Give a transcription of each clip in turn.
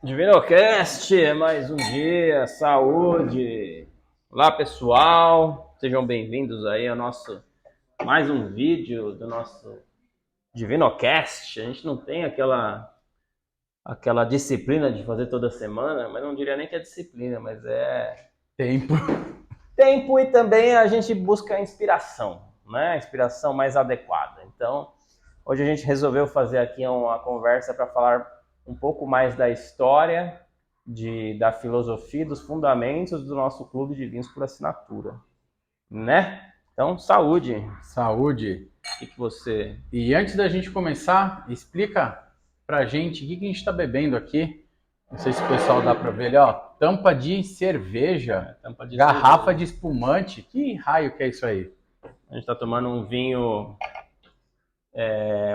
DivinoCast, mais um dia, saúde. Olá pessoal, sejam bem-vindos aí ao nosso mais um vídeo do nosso DivinoCast. A gente não tem aquela disciplina de fazer toda semana, mas não diria nem que é disciplina, mas é Tempo. tempo e também a gente busca a inspiração, né? A inspiração mais adequada. Então, hoje a gente resolveu fazer aqui uma conversa para falar um pouco mais da história, da filosofia, dos fundamentos do nosso clube de vinhos por assinatura, né? Então, saúde. Saúde. O que você... E antes da gente começar, explica pra gente o que a gente está bebendo aqui. Não sei se o pessoal dá para ver ali, ó. Tampa de cerveja, tampa de garrafa cerveja. de espumante. Que raio que é isso aí? A gente está tomando um vinho,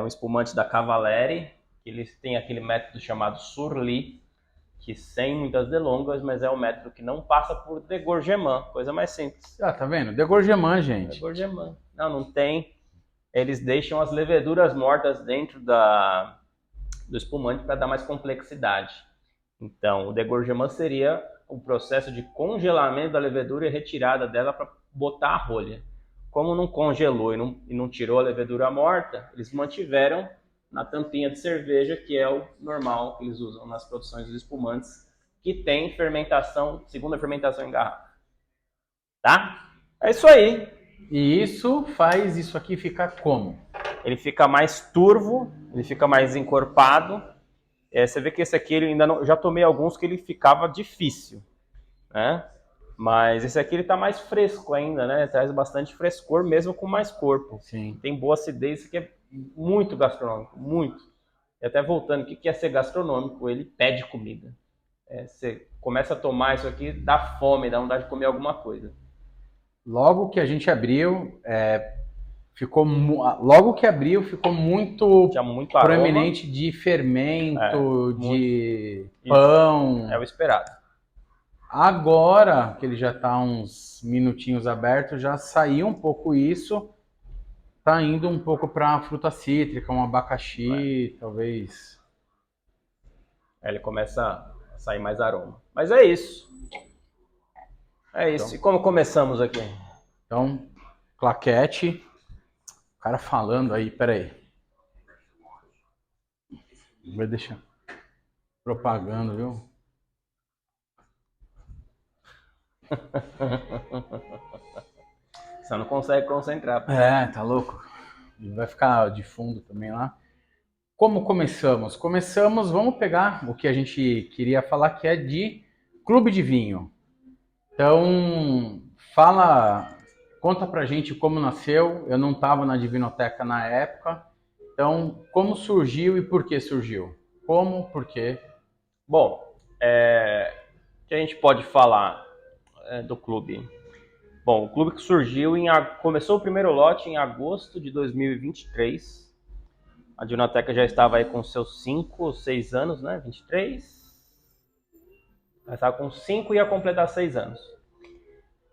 um espumante da Cavalieri, que eles têm aquele método chamado Surly, que sem muitas delongas, mas é um método que não passa por degorgement, coisa mais simples. Ah, tá vendo? Degorgement, gente. Degorgement. Não tem. Eles deixam as leveduras mortas dentro do espumante para dar mais complexidade. Então, o degorgement seria o processo de congelamento da levedura e retirada dela para botar a rolha. Como não congelou e não tirou a levedura morta, eles mantiveram na tampinha de cerveja, que é o normal que eles usam nas produções dos espumantes, que tem fermentação, segunda fermentação em garrafa. Tá? É isso aí. E isso faz isso aqui ficar como? Ele fica mais turvo, ele fica mais encorpado. Você vê que esse aqui ele ainda não, já tomei alguns que ele ficava difícil, né? Mas esse aqui ele tá mais fresco ainda, né? Traz bastante frescor mesmo com mais corpo. Sim. Tem boa acidez, esse aqui é muito gastronômico, muito. E até voltando, o que é ser gastronômico? Ele pede comida. Você começa a tomar isso aqui, dá fome, dá vontade de comer alguma coisa. Logo que a gente abriu, logo que abriu, ficou muito Tinha muito aroma. proeminente de fermento, de Isso. pão. É o esperado. Agora que ele já está uns minutinhos aberto, já saiu um pouco isso. Tá indo um pouco para fruta cítrica, um abacaxi, talvez. Aí ele começa a sair mais aroma. Mas é isso. É isso. Então, E como começamos aqui? Então, claquete. O cara falando aí, peraí. Vai deixar propaganda, viu? Você não consegue concentrar. Tá louco. Ele vai ficar de fundo também lá. Como começamos? Começamos, vamos pegar o que a gente queria falar, que é de clube de vinho. Então, conta pra gente como nasceu. Eu não estava na Divinoteca na época. Então, como surgiu e por que surgiu? Como, por quê? Bom, o que a gente pode falar do clube? Bom, o clube que surgiu, começou o primeiro lote em agosto de 2023. A Divinoteca já estava aí com seus 5 ou 6 anos, né? 23. Ela estava com 5 e ia completar 6 anos.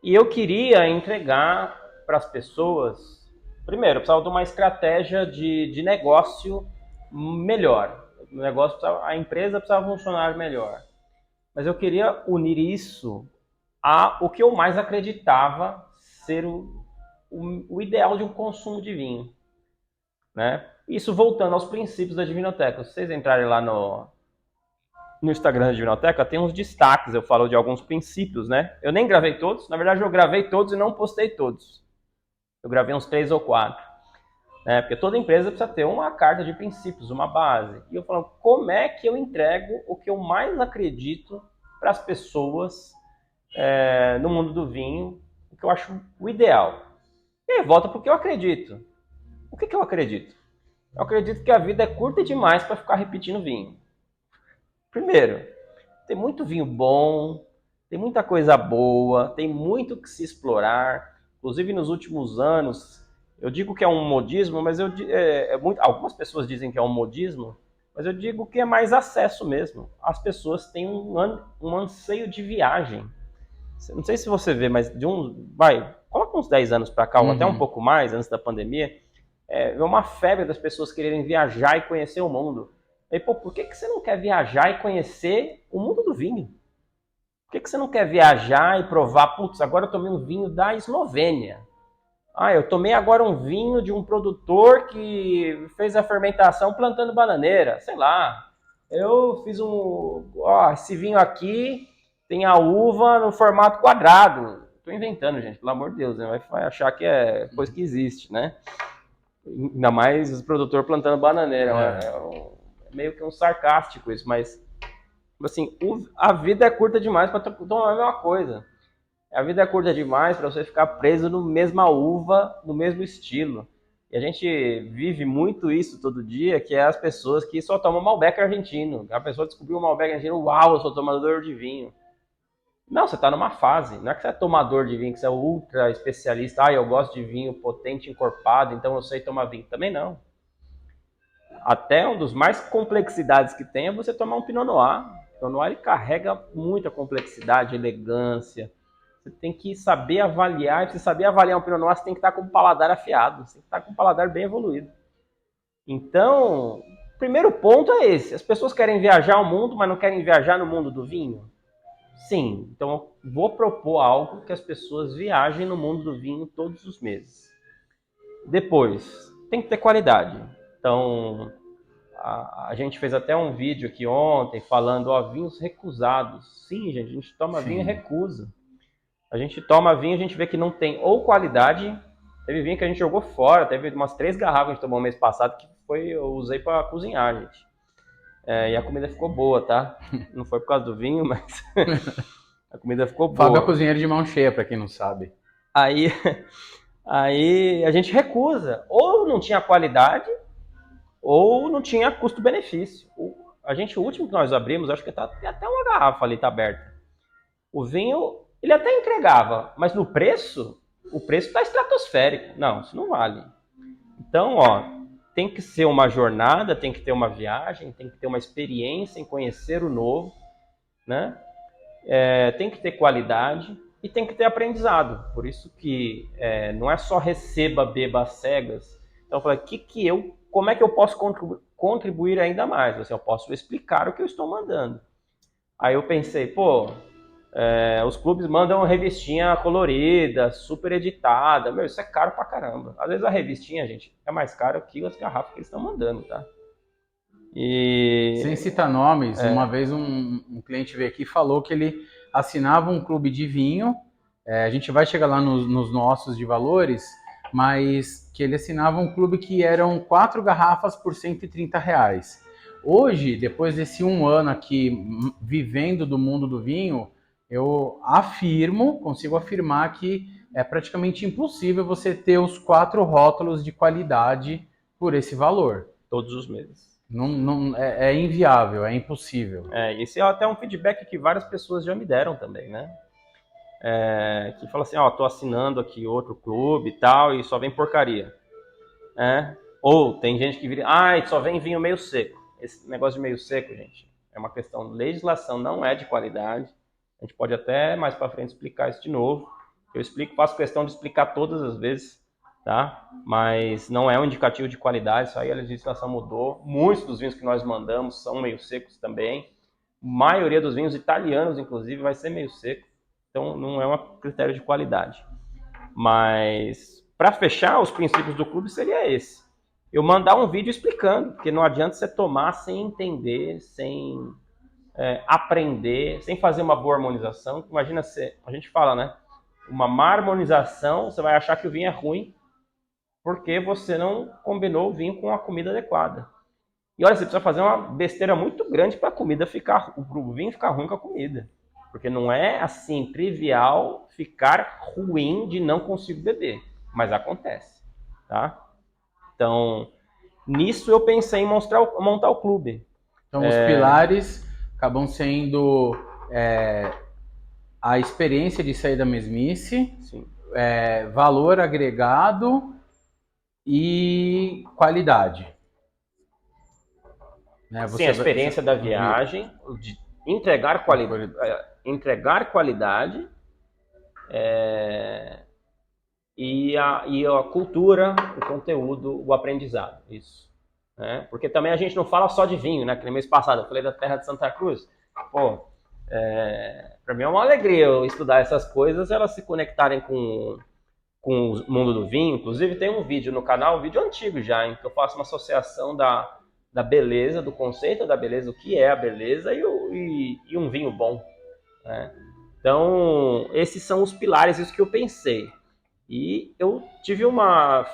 E eu queria entregar para as pessoas... Primeiro, eu precisava de uma estratégia de negócio melhor. A empresa precisava funcionar melhor. Mas eu queria unir isso o que eu mais acreditava ser o ideal de um consumo de vinho, né? Isso voltando aos princípios da Divinoteca. Se vocês entrarem lá no Instagram da Divinoteca, tem uns destaques, eu falo de alguns princípios, né? Eu nem gravei todos, na verdade eu gravei todos e não postei todos. Eu gravei uns 3 ou 4. Né? Porque toda empresa precisa ter uma carta de princípios, uma base. E eu falo, como é que eu entrego o que eu mais acredito para as pessoas no mundo do vinho, o que eu acho o ideal. E aí volta para o que eu acredito. O que eu acredito? Eu acredito que a vida é curta demais para ficar repetindo vinho. Primeiro, tem muito vinho bom, tem muita coisa boa, tem muito que se explorar. Inclusive nos últimos anos, eu digo que é um modismo, mas algumas pessoas dizem que é um modismo, mas eu digo que é mais acesso mesmo. As pessoas têm um anseio de viagem. Não sei se você vê, mas coloca uns 10 anos para cá, ou até um pouco mais, antes da pandemia, é uma febre das pessoas quererem viajar e conhecer o mundo. Aí, pô, por que você não quer viajar e conhecer o mundo do vinho? Por que você não quer viajar e provar, putz, agora eu tomei um vinho da Eslovênia. Ah, eu tomei agora um vinho de um produtor que fez a fermentação plantando bananeira. Sei lá. Eu fiz esse vinho aqui tem a uva no formato quadrado. Tô inventando, gente, pelo amor de Deus, né? Vai achar que é coisa que existe, né? Ainda mais os produtores plantando bananeira. É meio que um sarcástico isso, mas assim, a vida é curta demais para tomar a mesma coisa. A vida é curta demais para você ficar preso no mesma uva, no mesmo estilo. E a gente vive muito isso todo dia, que é as pessoas que só tomam Malbec argentino. A pessoa descobriu o Malbec argentino, uau, eu sou tomador de vinho. Não, você está numa fase. Não é que você é tomador de vinho, que você é ultra especialista. Ah, eu gosto de vinho potente, encorpado, então eu sei tomar vinho. Também não. Até um dos mais complexidades que tem é você tomar um Pinot Noir. O Pinot Noir ele carrega muita complexidade, elegância. Você tem que saber avaliar. E para você saber avaliar um Pinot Noir, você tem que estar com o paladar afiado. Você tem que estar com o paladar bem evoluído. Então, o primeiro ponto é esse. As pessoas querem viajar ao mundo, mas não querem viajar no mundo do vinho? Sim. Então, eu vou propor algo que as pessoas viajem no mundo do vinho todos os meses. Depois, tem que ter qualidade. Então, a gente fez até um vídeo aqui ontem falando, ó, vinhos recusados. Sim, gente, a gente toma vinho e recusa. A gente toma vinho, a gente vê que não tem ou qualidade. Teve vinho que a gente jogou fora, teve umas 3 garrafas que a gente tomou mês passado que eu usei para cozinhar, gente. E a comida ficou boa, tá? Não foi por causa do vinho, mas a comida ficou boa. Fábio é cozinheiro de mão cheia, para quem não sabe. Aí a gente recusa. Ou não tinha qualidade, ou não tinha custo-benefício. O último que nós abrimos, acho que tem até uma garrafa ali, tá aberta. O vinho, ele até entregava, mas no preço, o preço está estratosférico. Não, isso não vale. Então, ó, tem que ser uma jornada, tem que ter uma viagem, tem que ter uma experiência em conhecer o novo, né? Tem que ter qualidade e tem que ter aprendizado. Por isso que não é só receba, beba às cegas. Então, eu falei, como é que eu posso contribuir ainda mais? Assim, eu posso explicar o que eu estou mandando. Aí eu pensei, os clubes mandam revistinha colorida, super editada. Meu, isso é caro pra caramba. Às vezes a revistinha, gente, é mais caro que as garrafas que eles estão mandando, tá? Sem citar nomes, uma vez um cliente veio aqui e falou que ele assinava um clube de vinho. A gente vai chegar lá nos nossos de valores, mas que ele assinava um clube que eram 4 garrafas por R$130. Hoje, depois desse 1 ano aqui vivendo do mundo do vinho, eu consigo afirmar que é praticamente impossível você ter os 4 rótulos de qualidade por esse valor. Todos os meses. É inviável, é impossível. Esse é até um feedback que várias pessoas já me deram também, né? Que fala assim, tô assinando aqui outro clube e tal, e só vem porcaria. Ou tem gente que vira, só vem vinho meio seco. Esse negócio de meio seco, gente, é uma questão de legislação, não é de qualidade. A gente pode até mais para frente explicar isso de novo. Eu faço questão de explicar todas as vezes, tá? Mas não é um indicativo de qualidade, isso aí a legislação mudou. Muitos dos vinhos que nós mandamos são meio secos também. A maioria dos vinhos italianos, inclusive, vai ser meio seco. Então não é um critério de qualidade. Mas para fechar, os princípios do clube seria esse. Eu mandar um vídeo explicando, porque não adianta você tomar sem entender, sem aprender, sem fazer uma boa harmonização. Imagina a gente fala, né? Uma má harmonização, você vai achar que o vinho é ruim porque você não combinou o vinho com a comida adequada. E olha, você precisa fazer uma besteira muito grande para o vinho ficar ruim com a comida. Porque não é assim trivial ficar ruim de não conseguir beber, mas acontece, tá? Então, nisso eu pensei em montar o clube. Então, os pilares acabam sendo a experiência de sair da mesmice, valor agregado e qualidade. Sim, a experiência da viagem, de entregar qualidade e a cultura, o conteúdo, o aprendizado. Isso. né? Porque também a gente não fala só de vinho, né? Que no mês passado eu falei da terra de Santa Cruz. Pô, para mim é uma alegria eu estudar essas coisas, elas se conectarem com o mundo do vinho. Inclusive tem um vídeo no canal, um vídeo antigo já, em que eu faço uma associação da beleza, do conceito da beleza, o que é a beleza e um vinho bom, né? Então, esses são os pilares, isso que eu pensei. E eu tive uma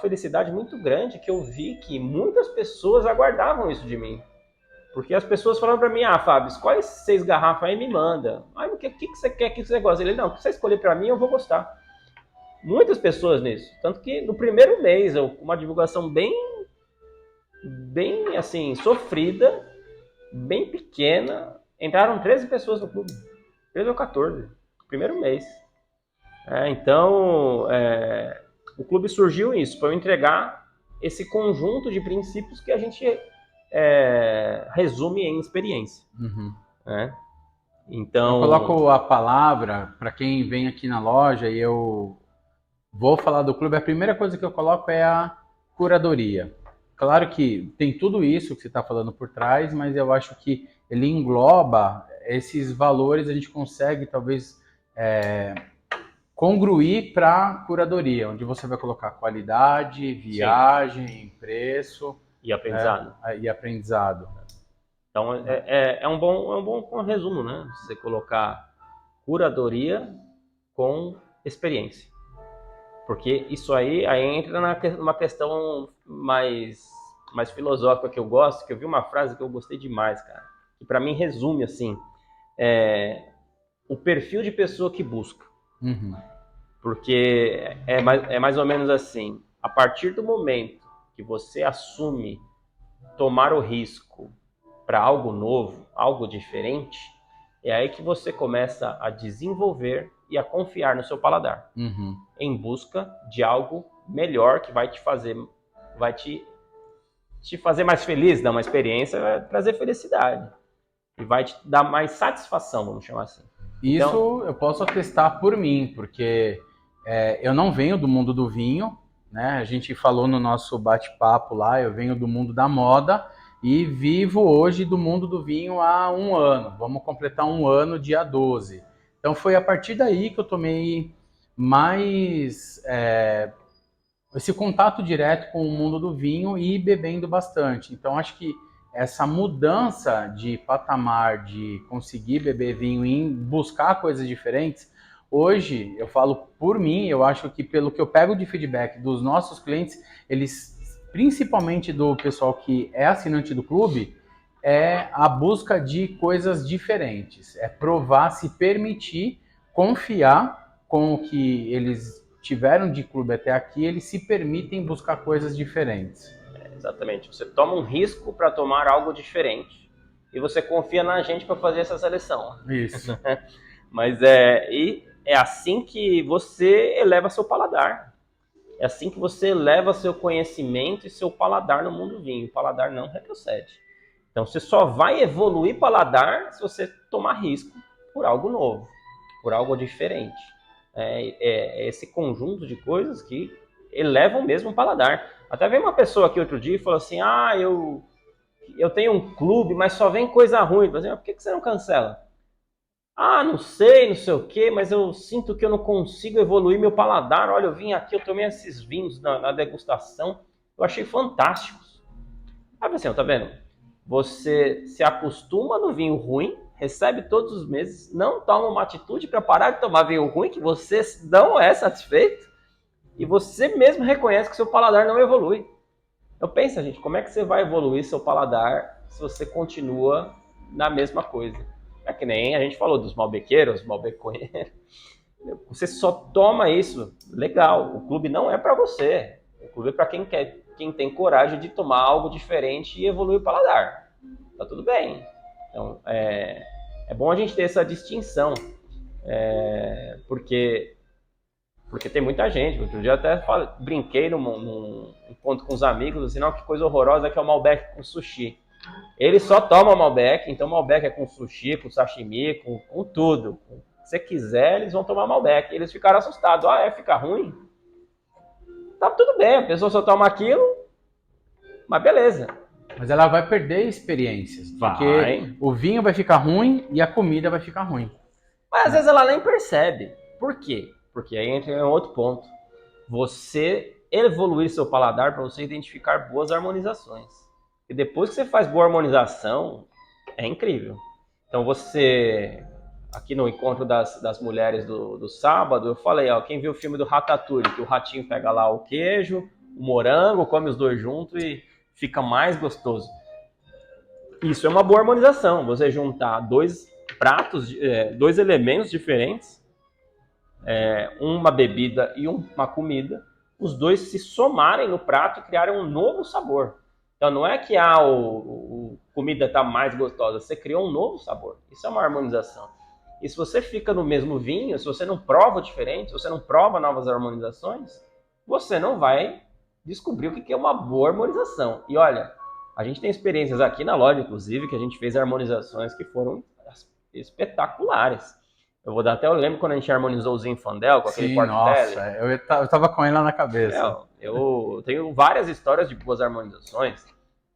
felicidade muito grande que eu vi que muitas pessoas aguardavam isso de mim. Porque as pessoas falaram para mim, Fábio, escolhe 6 garrafas aí e me manda. O que você quer, o que você gosta? Ele, não, o que você escolher para mim eu vou gostar. Muitas pessoas nisso. Tanto que no primeiro mês, uma divulgação bem assim, sofrida, bem pequena, entraram 13 pessoas no clube. 13 ou 14, no primeiro mês. Então, o clube surgiu isso, para eu entregar esse conjunto de princípios que a gente resume em experiência. Uhum. Né? Então, eu coloco a palavra para quem vem aqui na loja e eu vou falar do clube. A primeira coisa que eu coloco é a curadoria. Claro que tem tudo isso que você está falando por trás, mas eu acho que ele engloba esses valores, a gente consegue talvez congruir para curadoria, onde você vai colocar qualidade, viagem, sim, preço e aprendizado. E aprendizado. Então é um bom resumo, né? Você colocar curadoria com experiência. Porque isso aí entra numa questão mais filosófica que eu gosto, que eu vi uma frase que eu gostei demais, cara. Que para mim resume assim, o perfil de pessoa que busca. Uhum. Porque é mais ou menos assim, a partir do momento que você assume tomar o risco para algo novo, algo diferente, é aí que você começa a desenvolver e a confiar no seu paladar, em busca de algo melhor que vai te fazer mais feliz, dar uma experiência, vai trazer felicidade e vai te dar mais satisfação, vamos chamar assim. Isso então, eu posso atestar por mim, porque eu não venho do mundo do vinho, né? A gente falou no nosso bate-papo lá, eu venho do mundo da moda e vivo hoje do mundo do vinho há 1 ano. Vamos completar 1 ano dia 12. Então foi a partir daí que eu tomei mais esse contato direto com o mundo do vinho e bebendo bastante. Então acho que essa mudança de patamar, de conseguir beber vinho e buscar coisas diferentes, hoje, eu falo por mim, eu acho que pelo que eu pego de feedback dos nossos clientes, eles, principalmente do pessoal que é assinante do clube, é a busca de coisas diferentes, é provar, se permitir, confiar com o que eles tiveram de clube até aqui, eles se permitem buscar coisas diferentes. Exatamente, você toma um risco para tomar algo diferente e você confia na gente para fazer essa seleção. Isso. Mas é assim que você eleva seu paladar. É assim que você eleva seu conhecimento e seu paladar no mundo vinho. O paladar não retrocede. Então você só vai evoluir paladar se você tomar risco por algo novo, por algo diferente. É esse conjunto de coisas que elevam mesmo o paladar. Até veio uma pessoa aqui outro dia e falou assim, eu tenho um clube, mas só vem coisa ruim. Eu falei, por que você não cancela? Não sei, não sei o que, mas eu sinto que eu não consigo evoluir meu paladar. Olha, eu vim aqui, eu tomei esses vinhos na degustação, eu achei fantásticos. Aí assim, tá vendo? Você se acostuma no vinho ruim, recebe todos os meses, não toma uma atitude para parar de tomar vinho ruim, que você não é satisfeito, e você mesmo reconhece que seu paladar não evolui. Então pensa, gente, como é que você vai evoluir seu paladar se você continua na mesma coisa? É que nem a gente falou dos malbequeiros, malbeconheiros. Você só toma isso, legal. O clube não é para você. O clube é para quem tem coragem de tomar algo diferente e evoluir o paladar. Tá tudo bem. Então, é bom a gente ter essa distinção. Porque tem muita gente. Outro dia até brinquei num encontro com os amigos, assim, não, que coisa horrorosa que é o Malbec com sushi. Ele só toma Malbec, então Malbec é com sushi, com sashimi, com tudo. Se você quiser, eles vão tomar Malbec. Eles ficaram assustados. Fica ruim? Tá tudo bem, a pessoa só toma aquilo, Mas beleza. Mas ela vai perder experiências, porque Vai. o vinho vai ficar ruim e a comida vai ficar ruim. Mas às Né? vezes ela nem percebe. Por quê? Porque aí entra em outro ponto. Você evoluir seu paladar para você identificar boas harmonizações. E depois que você faz boa harmonização, é incrível. Então você, aqui no encontro das mulheres do sábado, eu falei, ó, quem viu o filme do Ratatouille, que o ratinho pega lá o queijo, o morango, come os dois juntos e fica mais gostoso. Isso é uma boa harmonização, você juntar dois pratos, dois elementos diferentes, uma bebida e uma comida, os dois se somarem no prato e criarem um novo sabor. Então não é que comida está mais gostosa, você criou um novo sabor. Isso é uma harmonização. E se você fica no mesmo vinho, se você não prova diferente, se você não prova novas harmonizações, você não vai descobrir o que é uma boa harmonização. E olha, a gente tem experiências aqui na loja, inclusive, que a gente fez harmonizações que foram espetaculares. Eu vou dar até, eu lembro quando a gente harmonizou o Zinfandel com aquele Sim, pork belly. nossa, eu tava com ele lá na cabeça. Eu tenho várias histórias de boas harmonizações.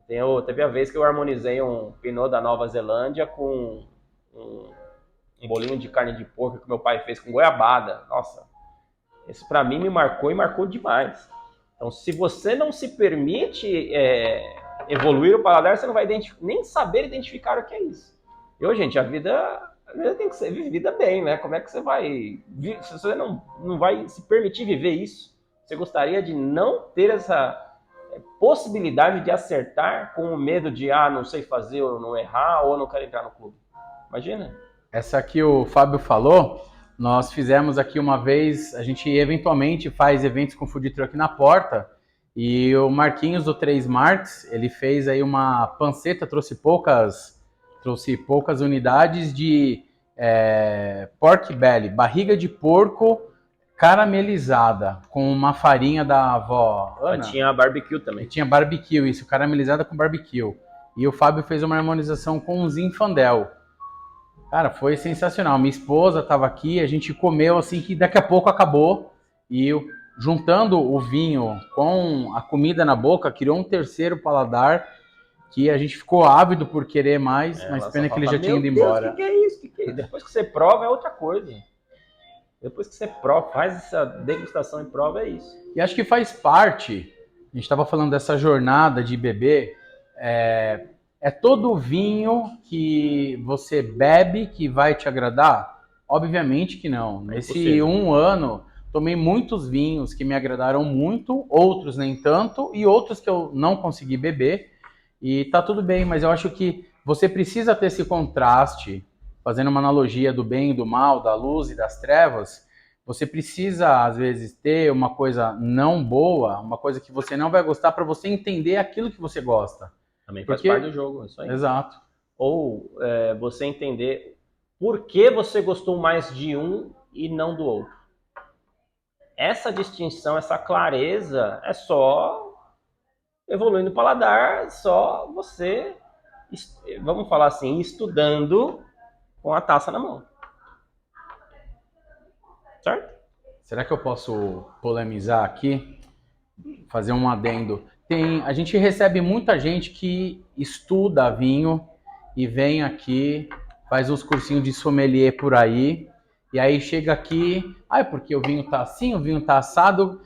Teve a vez que eu harmonizei um Pinot da Nova Zelândia com um bolinho de carne de porco que meu pai fez com goiabada. Nossa, isso para mim me marcou e marcou demais. Então, se você não se permite evoluir o paladar, você não vai nem saber identificar o que é isso. E, gente, a vida tem que ser vivida bem, né? Como é que você vai... Se você não vai se permitir viver isso, você gostaria de não ter essa possibilidade de acertar com o medo de, não sei fazer ou não errar, ou não quero entrar no clube. Imagina. Essa que o Fábio falou, nós fizemos aqui uma vez, a gente eventualmente faz eventos com food truck na porta, e o Marquinhos do 3 Marks, ele fez aí uma panceta, trouxe poucas unidades de pork belly, barriga de porco caramelizada, com uma farinha da avó Ana. Mas tinha barbecue também. E tinha barbecue, isso, caramelizada com barbecue. E o Fábio fez uma harmonização com um Zinfandel. Cara, foi sensacional. Minha esposa estava aqui, a gente comeu assim que daqui a pouco acabou. E eu, juntando o vinho com a comida na boca, criou um terceiro paladar que a gente ficou ávido por querer mais, mas pena que ele já tinha ido embora. O que é isso? Que é isso? Depois que você prova é outra coisa. Depois que você prova, faz essa degustação e prova, é isso. E acho que faz parte, a gente estava falando dessa jornada de beber, é todo vinho que você bebe que vai te agradar? Obviamente que não. Nesse um ano, tomei muitos vinhos que me agradaram muito, outros nem tanto, e outros que eu não consegui beber. E tá tudo bem, mas eu acho que você precisa ter esse contraste, fazendo uma analogia do bem e do mal, da luz e das trevas. Você precisa, às vezes, ter uma coisa não boa, uma coisa que você não vai gostar, para você entender aquilo que você gosta. Também faz parte do jogo, isso aí. Exato. Ou você entender por que você gostou mais de um e não do outro. Essa distinção, essa clareza é só evoluindo o paladar, só você, vamos falar assim, estudando com a taça na mão. Certo? Será que eu posso polemizar aqui? Fazer um adendo. A gente recebe muita gente que estuda vinho e vem aqui, faz uns cursinhos de sommelier por aí, e aí chega aqui, porque o vinho tá assim, o vinho tá assado,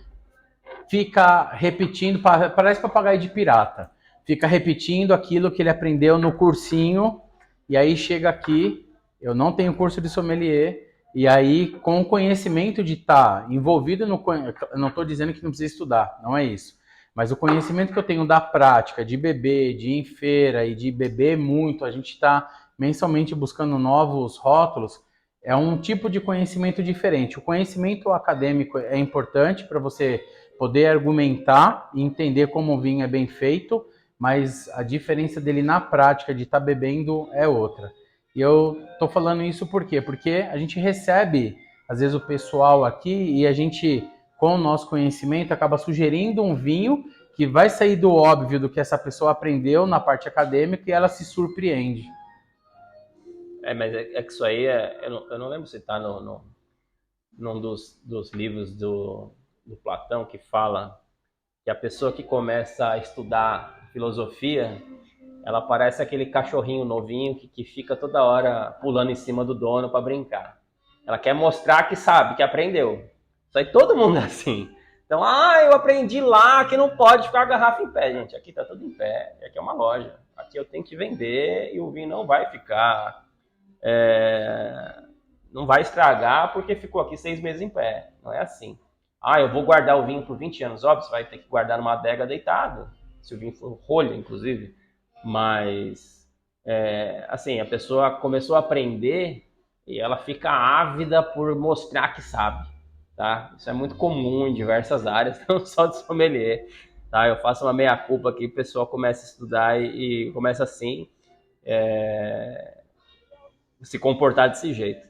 fica repetindo, parece papagaio de pirata, fica repetindo aquilo que ele aprendeu no cursinho, e aí chega aqui, eu não tenho curso de sommelier, e aí com o conhecimento de estar envolvido no... Eu não estou dizendo que não precisa estudar, não é isso. Mas o conhecimento que eu tenho da prática, de beber, de ir em feira e de beber muito, a gente está mensalmente buscando novos rótulos, é um tipo de conhecimento diferente. O conhecimento acadêmico é importante para você poder argumentar e entender como o vinho é bem feito, mas a diferença dele na prática de estar bebendo é outra. E eu estou falando isso por quê? Porque a gente recebe, às vezes, o pessoal aqui e a gente, com o nosso conhecimento, acaba sugerindo um vinho que vai sair do óbvio do que essa pessoa aprendeu na parte acadêmica e ela se surpreende. Mas que isso aí, eu não lembro se está num dos livros do Platão que fala que a pessoa que começa a estudar filosofia, ela parece aquele cachorrinho novinho que fica toda hora pulando em cima do dono para brincar. Ela quer mostrar que sabe, que aprendeu. Isso aí todo mundo é assim. Então, eu aprendi lá que não pode ficar a garrafa em pé, gente. Aqui tá tudo em pé, aqui é uma loja. Aqui eu tenho que vender e o vinho não vai ficar... não vai estragar porque ficou aqui 6 meses em pé. Não é assim. Eu vou guardar o vinho por 20 anos. Óbvio, você vai ter que guardar numa adega deitado. Se o vinho for rolha, inclusive. Mas, assim, a pessoa começou a aprender e ela fica ávida por mostrar que sabe, tá? Isso é muito comum em diversas áreas, não só de sommelier, tá? Eu faço uma meia-culpa aqui, o pessoal começa a estudar e começa assim, se comportar desse jeito.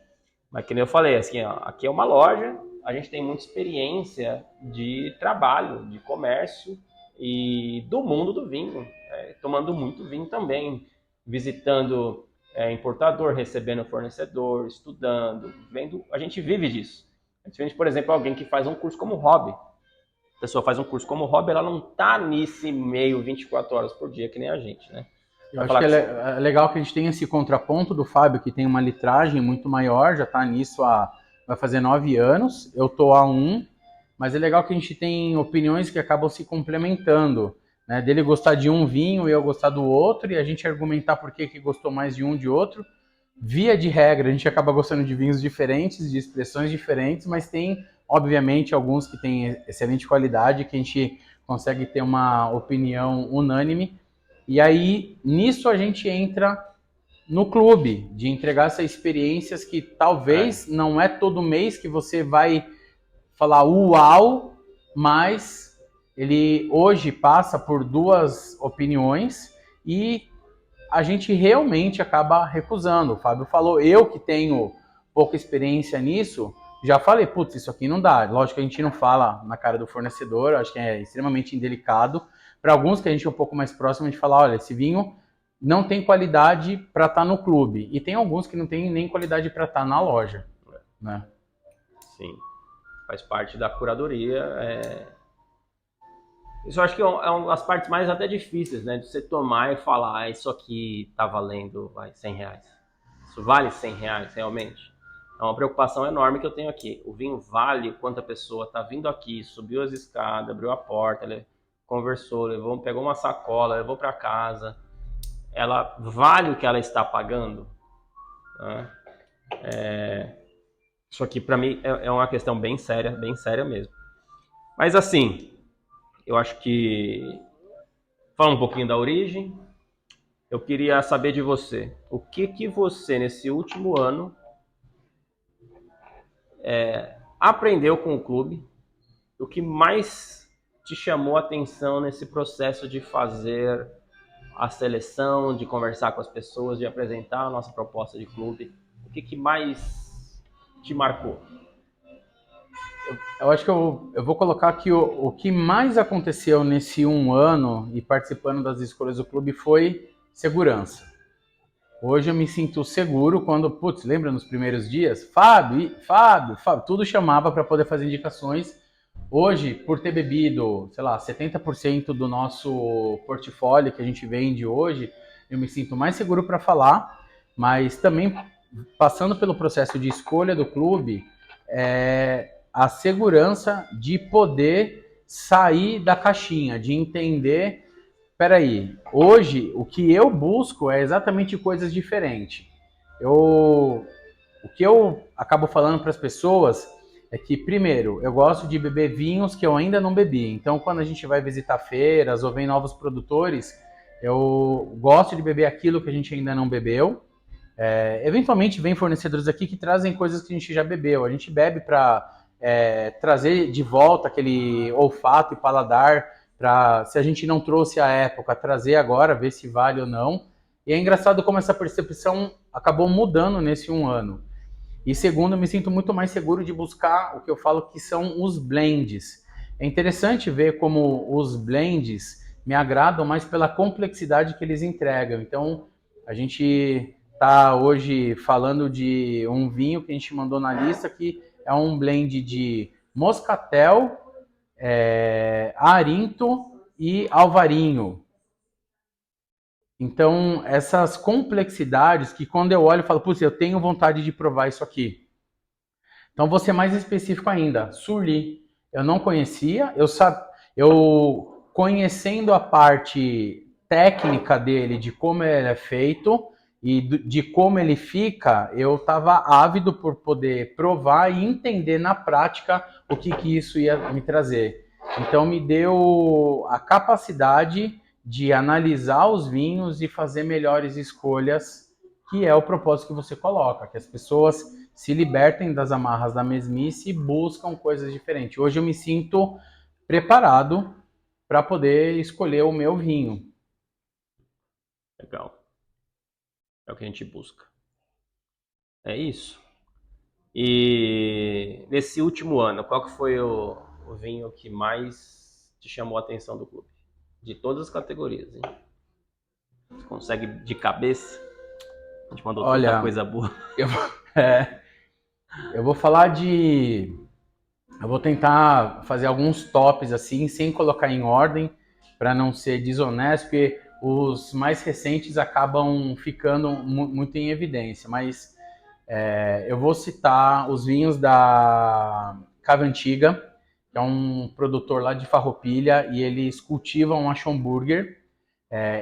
Mas que nem eu falei, assim, aqui é uma loja, a gente tem muita experiência de trabalho, de comércio e do mundo do vinho, tomando muito vinho também, visitando importador, recebendo fornecedor, estudando, vendo, a gente vive disso. É diferente, por exemplo, alguém que faz um curso como hobby. A pessoa faz um curso como hobby, ela não está nesse meio 24 horas por dia, que nem a gente, né? Eu acho que é legal que a gente tem esse contraponto do Fábio, que tem uma litragem muito maior, já está nisso vai fazer 9 anos, eu estou há 1, mas é legal que a gente tem opiniões que acabam se complementando, né? Dele gostar de um vinho e eu gostar do outro, e a gente argumentar por que gostou mais de um de outro. Via de regra, a gente acaba gostando de vinhos diferentes, de expressões diferentes, mas tem, obviamente, alguns que têm excelente qualidade, que a gente consegue ter uma opinião unânime. E aí, nisso a gente entra no clube, de entregar essas experiências que talvez não é todo mês que você vai falar uau, mas ele hoje passa por 2 opiniões e a gente realmente acaba recusando. O Fábio falou, eu que tenho pouca experiência nisso, já falei, putz, isso aqui não dá. Lógico que a gente não fala na cara do fornecedor, acho que é extremamente indelicado. Para alguns que a gente é um pouco mais próximo, a gente fala, olha, esse vinho não tem qualidade para estar no clube. E tem alguns que não tem nem qualidade para estar na loja, né? Sim, faz parte da curadoria. Isso eu acho que é uma das partes mais até difíceis, né? De você tomar e falar, isso aqui tá valendo R$100. Isso vale R$100 realmente? É uma preocupação enorme que eu tenho aqui. O vinho vale quanto a pessoa tá vindo aqui, subiu as escadas, abriu a porta, conversou, pegou uma sacola, levou para casa. Ela vale o que ela está pagando? Né? Isso aqui para mim é uma questão bem séria mesmo. Mas assim, eu acho que, falando um pouquinho da origem, eu queria saber de você. O que você, nesse último ano, aprendeu com o clube? O que mais te chamou a atenção nesse processo de fazer a seleção, de conversar com as pessoas, de apresentar a nossa proposta de clube? O que mais te marcou? Eu acho que eu vou colocar que o que mais aconteceu nesse 1 ano e participando das escolhas do clube foi segurança. Hoje eu me sinto seguro quando, putz, lembra nos primeiros dias? Fábio, tudo chamava para poder fazer indicações. Hoje, por ter bebido, sei lá, 70% do nosso portfólio que a gente vende hoje, eu me sinto mais seguro para falar, mas também passando pelo processo de escolha do clube, a segurança de poder sair da caixinha, de entender, peraí, hoje o que eu busco é exatamente coisas diferentes. O que eu acabo falando para as pessoas é que, primeiro, eu gosto de beber vinhos que eu ainda não bebi. Então, quando a gente vai visitar feiras ou vem novos produtores, eu gosto de beber aquilo que a gente ainda não bebeu. Eventualmente, vem fornecedores aqui que trazem coisas que a gente já bebeu. A gente bebe para trazer de volta aquele olfato e paladar, para, se a gente não trouxe à época, trazer agora, ver se vale ou não. E é engraçado como essa percepção acabou mudando nesse 1 ano. E segundo, eu me sinto muito mais seguro de buscar o que eu falo que são os blends. É interessante ver como os blends me agradam mais pela complexidade que eles entregam. Então, a gente está hoje falando de um vinho que a gente mandou na lista, que é um blend de moscatel, arinto e alvarinho. Então, essas complexidades que quando eu olho, eu falo, putz, eu tenho vontade de provar isso aqui. Então, vou ser mais específico ainda. Surly, eu não conhecia, eu conhecendo a parte técnica dele, de como ele é feito e de como ele fica, eu estava ávido por poder provar e entender na prática o que isso ia me trazer. Então, me deu a capacidade de analisar os vinhos e fazer melhores escolhas, que é o propósito que você coloca, que as pessoas se libertem das amarras da mesmice e buscam coisas diferentes. Hoje eu me sinto preparado para poder escolher o meu vinho. Legal. É o que a gente busca. É isso. E nesse último ano, qual que foi o vinho que mais te chamou a atenção do clube? De todas as categorias, hein? Você consegue de cabeça? A gente mandou tanta Olha, coisa boa. eu, é, eu vou falar de. Eu vou tentar fazer alguns tops assim, sem colocar em ordem, para não ser desonesto, porque os mais recentes acabam ficando muito em evidência. Mas eu vou citar os vinhos da Cava Antiga, que é um produtor lá de Farroupilha, e eles cultivam a Schomburger.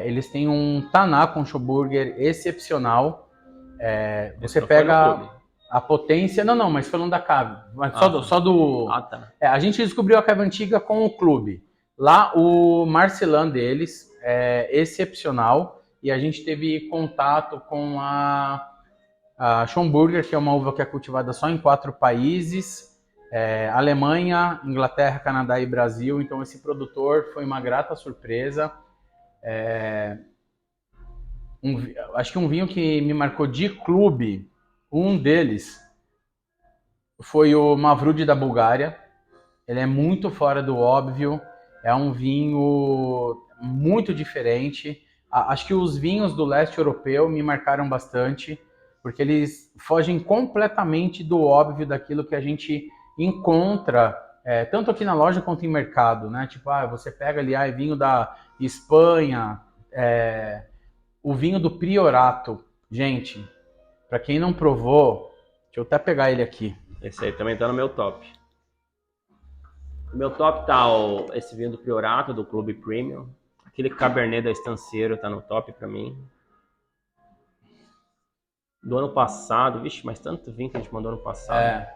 Eles têm um Taná com Schomburger excepcional. Esse Você não foi no pega clube. a potência. Não, não, mas falando da Cave. Mas Ah, tá. só do. Ah, tá. A gente descobriu a Cave Antiga com o clube. Lá o Marcelan deles é excepcional. E a gente teve contato com a Schomburger, que é uma uva que é cultivada só em 4 países: Alemanha, Inglaterra, Canadá e Brasil. Então esse produtor foi uma grata surpresa. Acho que um vinho que me marcou de clube, um deles foi o Mavrud da Bulgária. Ele é muito fora do óbvio, é um vinho muito diferente. Acho que os vinhos do leste europeu me marcaram bastante, porque eles fogem completamente do óbvio daquilo que a gente encontra, tanto aqui na loja quanto em mercado, né? Tipo, você pega ali, é vinho da Espanha, o vinho do Priorato. Gente, para quem não provou, deixa eu até pegar ele aqui. Esse aí também tá no meu top. No meu top tá esse vinho do Priorato, do Clube Premium. Aquele Cabernet da Estanciero tá no top pra mim. Do ano passado, vixe, mas tanto vinho que a gente mandou ano passado.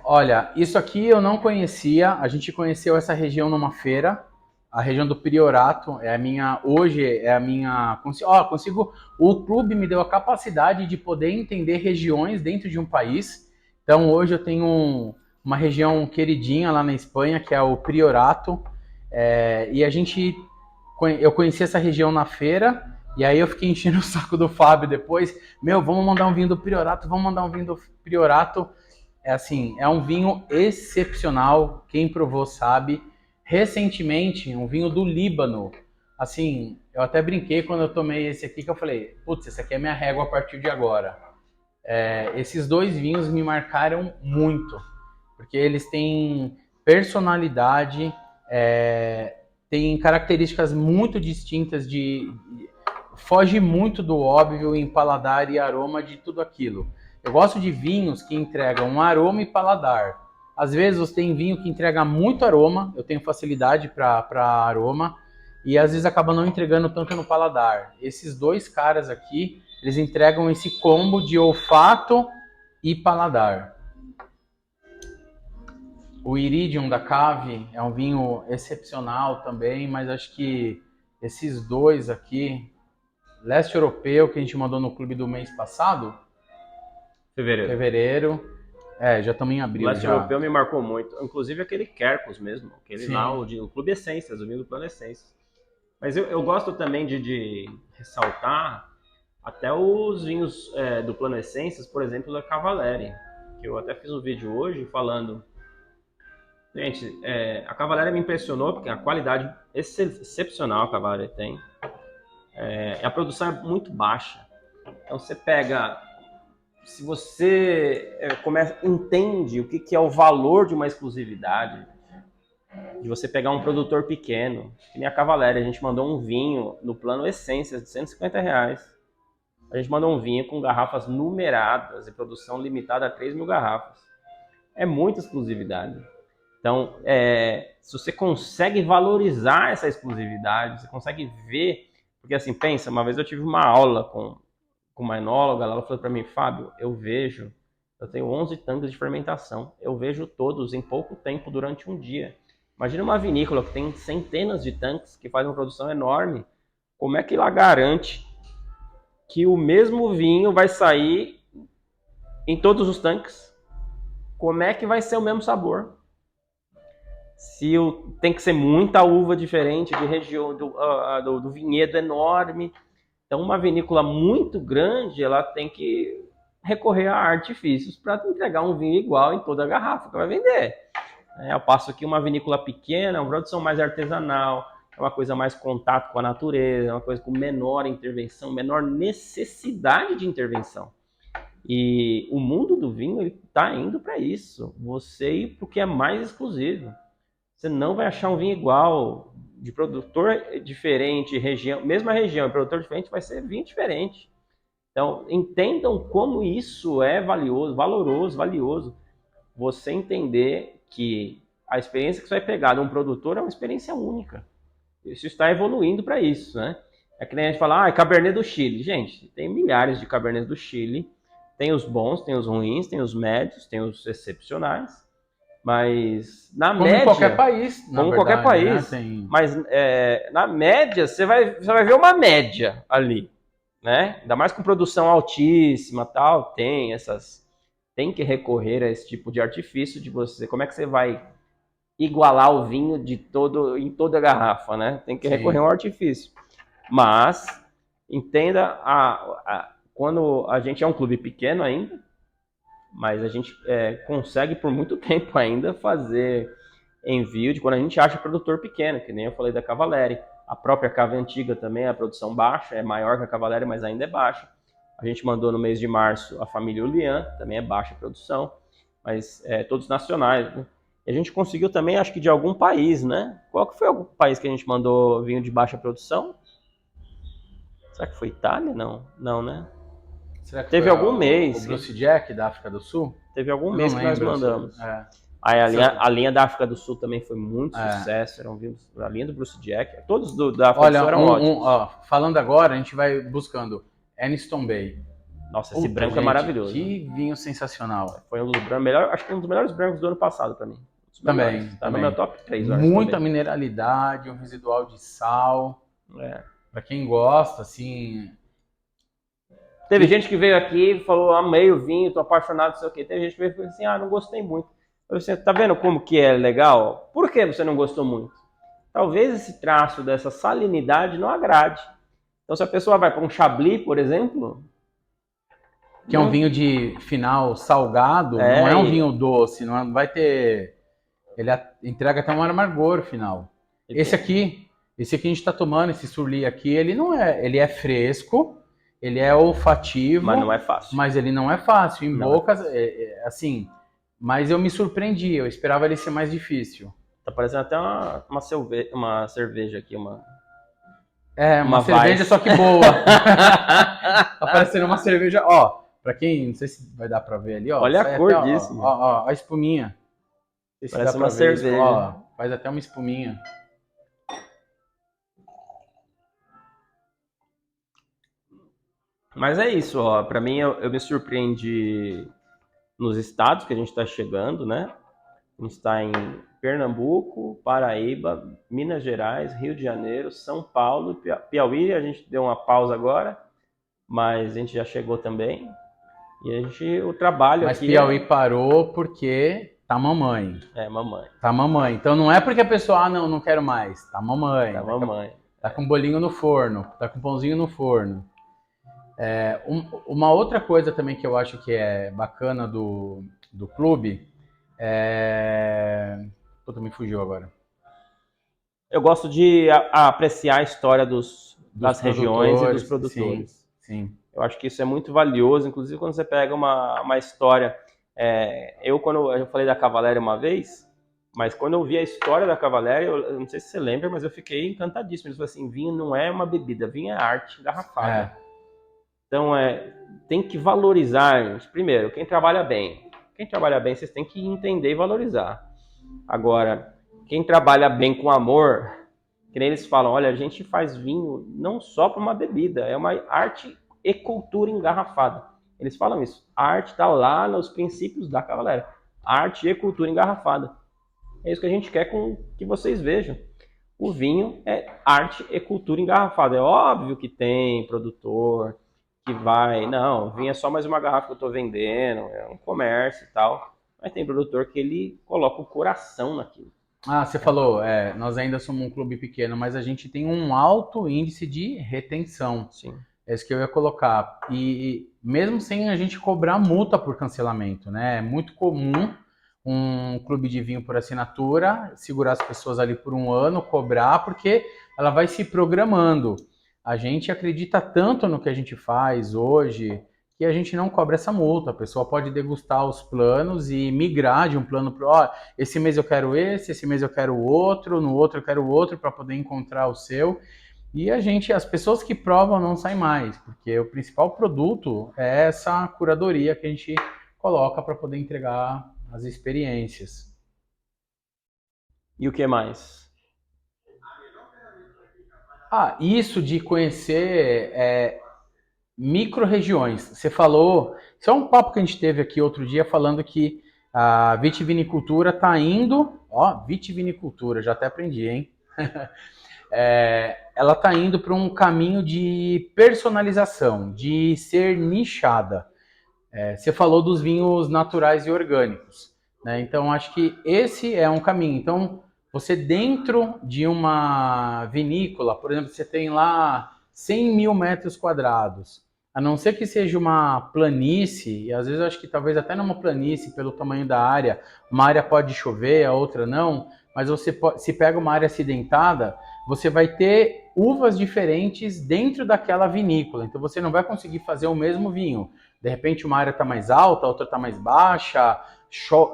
Olha, isso aqui eu não conhecia. A gente conheceu essa região numa feira. A região do Priorato é a minha. Hoje é a minha. Consigo. O clube me deu a capacidade de poder entender regiões dentro de um país. Então hoje eu tenho uma região queridinha lá na Espanha, que é o Priorato. E eu conheci essa região na feira. E aí eu fiquei enchendo o saco do Fábio depois. Meu, vamos mandar um vinho do Priorato, vamos mandar um vinho do Priorato. É um vinho excepcional, quem provou sabe. Recentemente, um vinho do Líbano. Assim, eu até brinquei quando eu tomei esse aqui, que eu falei, putz, esse aqui é minha régua a partir de agora. Esses dois vinhos me marcaram muito, porque eles têm personalidade, têm características muito distintas foge muito do óbvio em paladar e aroma de tudo aquilo. Eu gosto de vinhos que entregam aroma e paladar. Às vezes você tem vinho que entrega muito aroma, eu tenho facilidade para aroma, e às vezes acaba não entregando tanto no paladar. Esses dois caras aqui, eles entregam esse combo de olfato e paladar. O Iridium da Cave é um vinho excepcional também, mas acho que esses dois aqui, leste europeu, que a gente mandou no clube do mês passado, fevereiro. Já estamos em O abril leste já. europeu me marcou muito. Inclusive aquele Quercus mesmo. Aquele Sim. lá, o Clube Essências, o vinho do Plano Essências. Mas eu gosto também de ressaltar até os vinhos do Plano Essências, por exemplo, da Cavalieri. Que eu até fiz um vídeo hoje falando. Gente, a Cavalieri me impressionou porque a qualidade excepcional que a Cavalieri tem. A produção é muito baixa. Então você pega. Se você entende o que é o valor de uma exclusividade, de você pegar um produtor pequeno, que nem a Cavalaria, a gente mandou um vinho no plano Essências de R$ 150. A gente mandou um vinho com garrafas numeradas e produção limitada a 3.000 garrafas. É muita exclusividade. Então, se você consegue valorizar essa exclusividade, você consegue ver, porque assim, pensa, uma vez eu tive uma aula com uma enóloga, ela falou para mim, Fábio, eu tenho 11 tanques de fermentação, eu vejo todos em pouco tempo durante um dia. Imagina uma vinícola que tem centenas de tanques, que faz uma produção enorme, como é que ela garante que o mesmo vinho vai sair em todos os tanques? Como é que vai ser o mesmo sabor? Tem que ser muita uva diferente de região do vinhedo enorme. Então, uma vinícola muito grande, ela tem que recorrer a artifícios para entregar um vinho igual em toda a garrafa que vai vender. Ao passo que uma vinícola pequena, uma produção mais artesanal, é uma coisa mais contato com a natureza, é uma coisa com menor intervenção, menor necessidade de intervenção. E o mundo do vinho está indo para isso. Você ir para o que é mais exclusivo. Você não vai achar um vinho igual, de produtor diferente, região, mesma região, produtor diferente, vai ser vinho diferente. Então, entendam como isso é valioso. Você entender que a experiência que você vai pegar de um produtor é uma experiência única. Isso está evoluindo para isso, né? É que nem a gente fala, Cabernet do Chile. Gente, tem milhares de Cabernets do Chile. Tem os bons, tem os ruins, tem os médios, tem os excepcionais. Mas na Como média, em qualquer país, como qualquer país, né? mas na média você vai ver uma média ali, né? Ainda mais com produção altíssima, tal, tem que recorrer a esse tipo de artifício de você. Como é que você vai igualar o vinho em toda a garrafa, né? Tem que recorrer a um artifício. Mas entenda quando a gente é um clube pequeno ainda, mas a gente consegue por muito tempo ainda fazer envio de quando a gente acha produtor pequeno, que nem eu falei da Cavalaria. A própria Cava Antiga também, a produção baixa, é maior que a Cavalaria, mas ainda é baixa. A gente mandou no mês de março a família Ulian, também é baixa a produção, mas todos nacionais, né? E a gente conseguiu também, acho que de algum país, né? Qual que foi algum país que a gente mandou vinho de baixa produção? Será que foi Itália? Não, não, né? Será que teve foi algum mês? O Bruce Jack da África do Sul? Teve algum mês que nós mandamos. Aí a linha da África do Sul também foi muito sucesso. Eram vinhos, a linha do Bruce Jack, todos da África do Sul eram ótimos. Falando agora, a gente vai buscando Aniston Bay. Nossa, esse branco é maravilhoso. Que vinho sensacional. Foi um dos melhores, acho que um dos melhores brancos do ano passado para mim. Também. Tá no meu top 3. Muita mineralidade, um residual de sal. Para quem gosta, assim. Teve gente que veio aqui e falou, amei o vinho, tô apaixonado, não sei o quê. Teve gente que veio e falou assim, não gostei muito. Eu disse, tá vendo como que é legal? Por que você não gostou muito? Talvez esse traço dessa salinidade não agrade. Então, se a pessoa vai para um Chablis, por exemplo... Que é um vinho de final salgado, não é um vinho doce, não vai ter... Ele entrega até um amargor final. Esse aqui a gente tá tomando, esse Surly aqui, ele é fresco, ele é olfativo. Mas não é fácil. Mas ele não é fácil. Em bocas, assim... Mas eu me surpreendi, eu esperava ele ser mais difícil. Tá parecendo até uma cerveja aqui, uma cerveja só que boa. Tá parecendo uma cerveja, pra quem, não sei se vai dar pra ver ali, Olha a cor disso. Ó, a espuminha. Parece uma cerveja. Isso, faz até uma espuminha. Mas é isso, pra mim eu me surpreendi nos estados que a gente está chegando, né? A gente está em Pernambuco, Paraíba, Minas Gerais, Rio de Janeiro, São Paulo, Piauí. A gente deu uma pausa agora, mas a gente já chegou também. E o trabalho mas aqui... Mas Piauí parou porque tá mamãe. Mamãe. Tá mamãe. Então não é porque a pessoa, não quero mais. Tá mamãe. Tá mamãe. Tá com bolinho no forno, tá com pãozinho no forno. Uma outra coisa também que eu acho que é bacana do clube Puta, me fugiu agora. Eu gosto de apreciar a história das regiões e dos produtores. Sim. Eu acho que isso é muito valioso, inclusive quando você pega uma história... quando eu falei da Cavalaria uma vez, Mas quando eu vi a história da Cavalieri, eu não sei se você lembra, mas eu fiquei encantadíssimo. Eles falaram assim, vinho não é uma bebida, vinho é arte engarrafada. Então, tem que valorizar, primeiro, quem trabalha bem. Quem trabalha bem, vocês têm que entender e valorizar. Agora, quem trabalha bem com amor, que nem eles falam, olha, a gente faz vinho não só para uma bebida, é uma arte e cultura engarrafada. Eles falam isso. A arte está lá nos princípios da Cavalieri. Arte e cultura engarrafada. É isso que a gente quer que vocês vejam. O vinho é arte e cultura engarrafada. É óbvio que tem produtor que vai... Não, vinho é só mais uma garrafa que eu estou vendendo, é um comércio e tal. Mas tem produtor que ele coloca o coração naquilo. Você falou, nós ainda somos um clube pequeno, mas a gente tem um alto índice de retenção. Sim. É isso que eu ia colocar. E mesmo sem a gente cobrar multa por cancelamento, né? É muito comum um clube de vinho por assinatura segurar as pessoas ali por um ano, cobrar, porque ela vai se programando. A gente acredita tanto no que a gente faz hoje que a gente não cobra essa multa. A pessoa pode degustar os planos e migrar de um plano para esse mês eu quero esse mês eu quero o outro, no outro eu quero o outro para poder encontrar o seu. E as pessoas que provam não saem mais, porque o principal produto é essa curadoria que a gente coloca para poder entregar as experiências. E o que mais? Isso de conhecer micro-regiões. Você falou, isso é um papo que a gente teve aqui outro dia falando que a vitivinicultura está indo, vitivinicultura, já até aprendi, hein? Ela está indo para um caminho de personalização, de ser nichada. Você falou dos vinhos naturais e orgânicos, né? Então acho que esse é um caminho. Então você dentro de uma vinícola, por exemplo, você tem lá 100 mil metros quadrados, a não ser que seja uma planície, e às vezes eu acho que talvez até numa planície, pelo tamanho da área, uma área pode chover, a outra não, mas se pega uma área acidentada, você vai ter uvas diferentes dentro daquela vinícola, então você não vai conseguir fazer o mesmo vinho. De repente uma área está mais alta, a outra está mais baixa,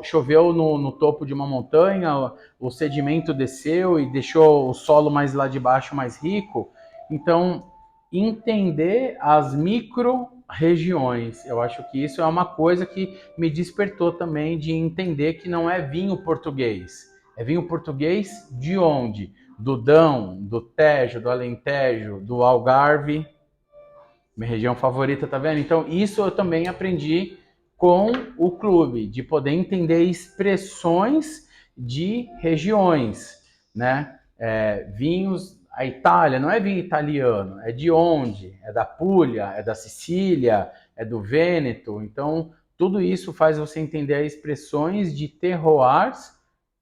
choveu no topo de uma montanha, o sedimento desceu e deixou o solo mais lá de baixo mais rico. Então, entender as micro-regiões, eu acho que isso é uma coisa que me despertou também de entender que não é vinho português. É vinho português de onde? Do Dão, do Tejo, do Alentejo, do Algarve. Minha região favorita, tá vendo? Então, isso eu também aprendi com o clube, de poder entender expressões de regiões, né? Vinhos, a Itália não é vinho italiano, é de onde? É da Puglia, é da Sicília, é do Vêneto. Então, tudo isso faz você entender as expressões de terroirs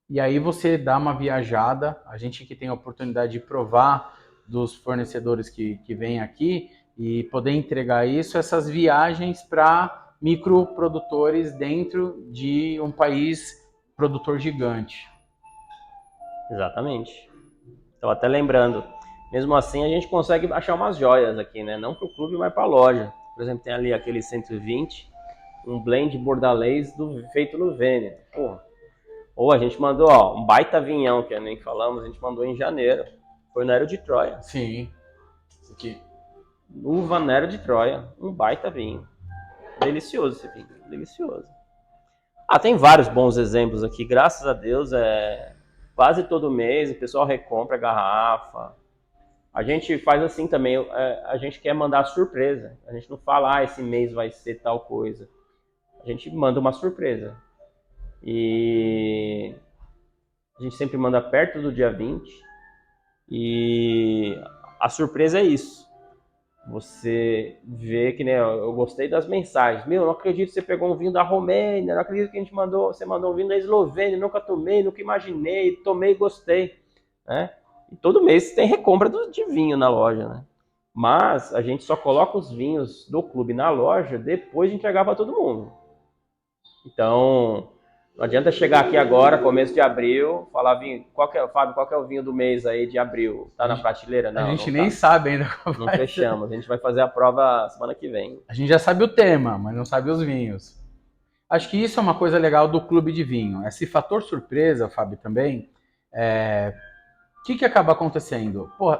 e aí você dá uma viajada. A gente que tem a oportunidade de provar dos fornecedores que vêm aqui e poder entregar isso, essas viagens para microprodutores dentro de um país produtor gigante. Exatamente. Estava até lembrando. Mesmo assim, a gente consegue achar umas joias aqui, né? Não para o clube, mas para a loja. Por exemplo, tem ali aquele 120, um blend bordalês feito no Vêneto. Pô. Ou a gente mandou, um baita vinhão, que nem falamos, a gente mandou em janeiro. Foi no Nero de Troia. Sim. Isso aqui. Uva Nero de Troia. Um baita vinho. Delicioso esse vinho. Delicioso. Tem vários bons exemplos aqui. Graças a Deus, quase todo mês o pessoal recompra a garrafa. A gente faz assim também. A gente quer mandar surpresa. A gente não fala, esse mês vai ser tal coisa. A gente manda uma surpresa. E a gente sempre manda perto do dia 20. E a surpresa é isso. Você vê que, né, eu gostei das mensagens. Não acredito que você pegou um vinho da Romênia, não acredito que você mandou um vinho da Eslovênia, nunca tomei, nunca imaginei, tomei e gostei. Né? E todo mês tem recompra de vinho na loja, né? Mas a gente só coloca os vinhos do clube na loja depois de entregar para todo mundo. Então, não adianta chegar aqui agora, começo de abril, falar vinho, Fábio, qual que é o vinho do mês aí de abril? Tá na prateleira? Não, a gente não nem tá. sabe ainda qual Não fechamos, a gente vai fazer a prova semana que vem. A gente já sabe o tema, mas não sabe os vinhos. Acho que isso é uma coisa legal do clube de vinho. Esse fator surpresa, Fábio, também, o que acaba acontecendo? Pô,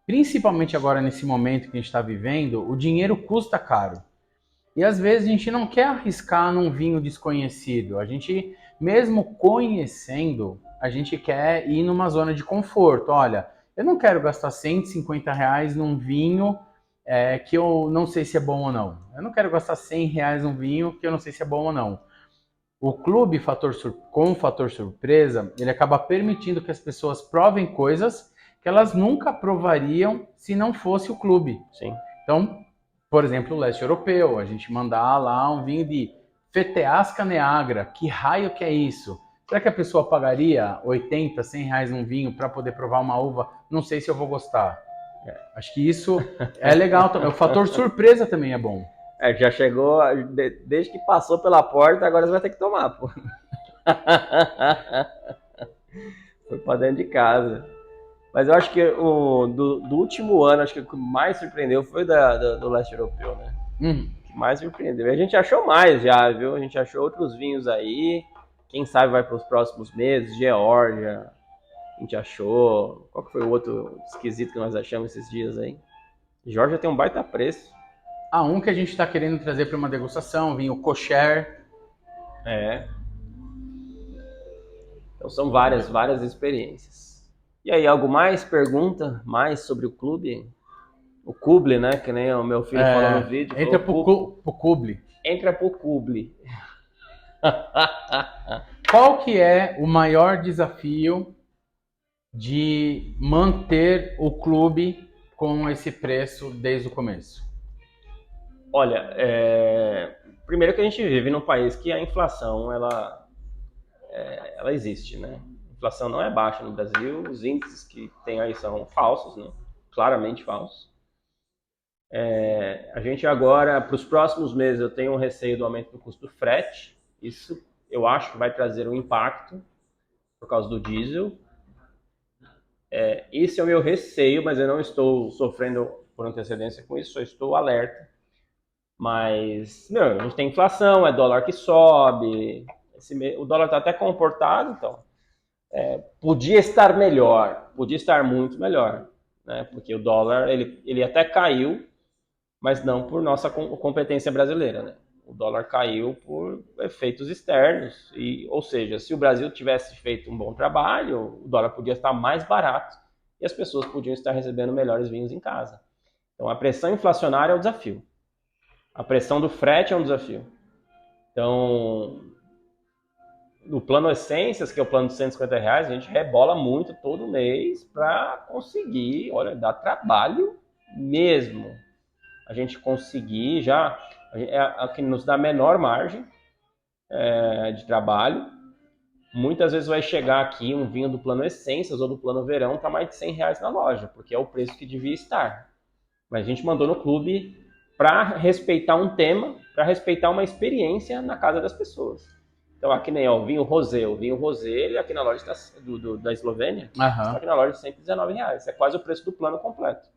principalmente agora nesse momento que a gente está vivendo, o dinheiro custa caro. E às vezes a gente não quer arriscar num vinho desconhecido. A gente, mesmo conhecendo, a gente quer ir numa zona de conforto. Olha, eu não quero gastar R$ 150 num vinho que eu não sei se é bom ou não. Eu não quero gastar R$ 100 num vinho que eu não sei se é bom ou não. O clube com o fator surpresa, ele acaba permitindo que as pessoas provem coisas que elas nunca provariam se não fosse o clube. Sim. Então, por exemplo, o leste europeu, a gente mandar lá um vinho de Feteasca Neagra, que raio que é isso? Será que a pessoa pagaria 80, R$ 100 num vinho para poder provar uma uva? Não sei se eu vou gostar. Acho que isso é legal também. O fator surpresa também é bom. Já chegou, desde que passou pela porta, agora você vai ter que tomar, pô. Foi pra dentro de casa. Mas eu acho que do último ano, acho que o que mais surpreendeu foi do leste europeu, né? O que mais surpreendeu. E a gente achou mais já, viu? A gente achou outros vinhos aí. Quem sabe vai para os próximos meses. Geórgia, a gente achou. Qual que foi o outro esquisito que nós achamos esses dias aí? Geórgia tem um baita preço. Um que a gente está querendo trazer para uma degustação, vinho kosher. Então são várias experiências. E aí, algo mais? Pergunta mais sobre o clube? O Kuble, né? Que nem o meu filho falou no vídeo. Entra pro Kuble. Entra pro Kuble. Qual que é o maior desafio de manter o clube com esse preço desde o começo? Olha, primeiro que a gente vive num país que a inflação, ela existe, né? A inflação não é baixa no Brasil, os índices que tem aí são falsos, né? Claramente falsos. A gente agora, para os próximos meses, eu tenho um receio do aumento do custo do frete. Isso eu acho que vai trazer um impacto por causa do diesel. Esse é o meu receio, mas eu não estou sofrendo por antecedência com isso, só estou alerta. Mas, a gente tem inflação, é dólar que sobe, o dólar está até comportado, então podia estar melhor, podia estar muito melhor, né? Porque o dólar, ele até caiu, mas não por nossa competência brasileira, né? O dólar caiu por efeitos externos, ou seja, se o Brasil tivesse feito um bom trabalho, o dólar podia estar mais barato e as pessoas podiam estar recebendo melhores vinhos em casa. Então a pressão inflacionária é o desafio. A pressão do frete é um desafio. Então, no plano Essências, que é o plano de R$ 150, a gente rebola muito todo mês para conseguir, dá trabalho mesmo. A gente conseguir é a que nos dá a menor margem de trabalho. Muitas vezes vai chegar aqui um vinho do plano Essências ou do plano Verão, está mais de R$ 100 na loja, porque é o preço que devia estar. Mas a gente mandou no clube para respeitar um tema, para respeitar uma experiência na casa das pessoas. Então, aqui nem o vinho rosé. O vinho rosé, ele aqui na loja da Eslovênia, está aqui na loja de R$ 119. É quase o preço do plano completo.